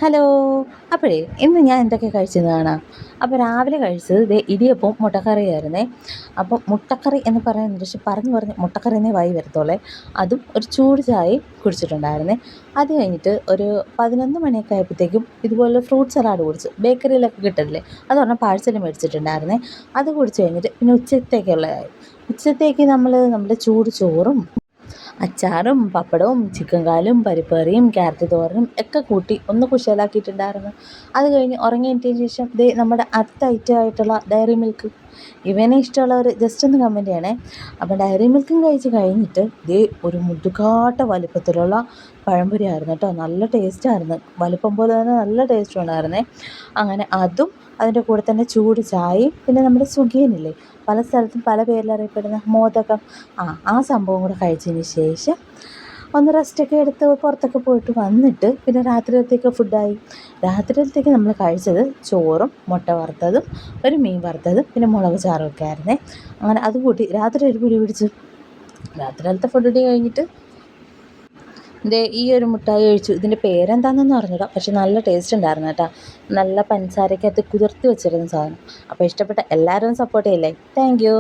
Hello. അപ്പോഴേ ഇന്ന് ഞാൻ എന്തൊക്കെ കഴിച്ചെന്ന് കാണാം. അപ്പോൾ രാവിലെ കഴിച്ചത് ദേ ഇടിയപ്പവും മുട്ടക്കറിയായിരുന്നേ. അപ്പം മുട്ടക്കറി എന്ന് പറയുന്നത് പക്ഷെ പറഞ്ഞ് മുട്ടക്കറി എന്നേ വായി വരത്തുള്ളേ. അതും ഒരു ചൂട് ചായയും കുടിച്ചിട്ടുണ്ടായിരുന്നേ. അത് കഴിഞ്ഞിട്ട് ഒരു 11 മണിയൊക്കെ ആയപ്പോഴത്തേക്കും ഇതുപോലെ ഫ്രൂട്ട് സലാഡ് കുടിച്ചു. ബേക്കറിയിലൊക്കെ കിട്ടില്ലേ, അത് പറഞ്ഞാൽ പാഴ്സൽ മേടിച്ചിട്ടുണ്ടായിരുന്നേ. അത് കുടിച്ച് കഴിഞ്ഞിട്ട് പിന്നെ ഉച്ചത്തേക്കുള്ളതായി. ഉച്ചത്തേക്ക് നമ്മുടെ ചൂട് ചോറും അച്ചാറും പപ്പടവും ചിക്കൻ കാലും പരിപ്പ് കറിയും ക്യാരറ്റ് തോരനും ഒക്കെ കൂട്ടി ഒന്ന് കുശലാക്കിയിട്ടുണ്ടായിരുന്നു. അത് കഴിഞ്ഞ് ഉറങ്ങി എണീറ്റതിന് ശേഷം ദേ നമ്മുടെ അടുത്ത ഐറ്റം ആയിട്ടുള്ള ഡയറി മിൽക്ക്, ഇവനെ ഇഷ്ടമുള്ളവർ ജസ്റ്റ് ഒന്ന് കമൻറ്റ് ചെയ്യണേ. അപ്പോൾ ഡയറി മിൽക്കും കഴിച്ച് കഴിഞ്ഞിട്ട് ദേ ഒരു മുതുകാട്ട വലിപ്പത്തിലുള്ള പഴംപൊരി ആയിരുന്നു കേട്ടോ. നല്ല ടേസ്റ്റായിരുന്നു, വലിപ്പം പോലെ തന്നെ നല്ല ടേസ്റ്റും ഉണ്ടായിരുന്നേ. അങ്ങനെ അതും അതിൻ്റെ കൂടെ തന്നെ ചൂട് ചായയും പിന്നെ നമ്മുടെ സുഖിയനില്ലേ, പല സ്ഥലത്തും പല പേരിൽ അറിയപ്പെടുന്ന മോദകം, ആ സംഭവം കൂടെ കഴിച്ചതിന് ശേഷം ഒന്ന് റെസ്റ്റൊക്കെ എടുത്ത് പുറത്തൊക്കെ പോയിട്ട് വന്നിട്ട് പിന്നെ രാത്രിയിലത്തേക്ക് ഫുഡായി. രാത്രിയിലത്തേക്ക് നമ്മൾ കഴിച്ചത് ചോറും മുട്ട വറുത്തതും ഒരു മീൻ വറുത്തതും പിന്നെ മുളക് ചാറും ഒക്കെ ആയിരുന്നേ. അങ്ങനെ അത് കൂട്ടി രാത്രി ഒരു പിടി പിടിച്ചു. രാത്രിയിലത്തെ ഫുഡ് കഴിഞ്ഞിട്ട് ദേ ഈ ഒരു മുട്ടായി കഴിച്ചു. ഇതിൻ്റെ പേരെന്താണെന്നൊന്നും അറിഞ്ഞൂടാ, പക്ഷെ നല്ല ടേസ്റ്റ് ഉണ്ടായിരുന്നു കേട്ടോ. നല്ല പഞ്ചസാരക്കകത്ത് കുതിർത്തി വെച്ചിരുന്ന സാധനം. അപ്പോൾ ഇഷ്ടപ്പെട്ട എല്ലാവരും സപ്പോർട്ട് ചെയ്യില്ലേ. Thank you.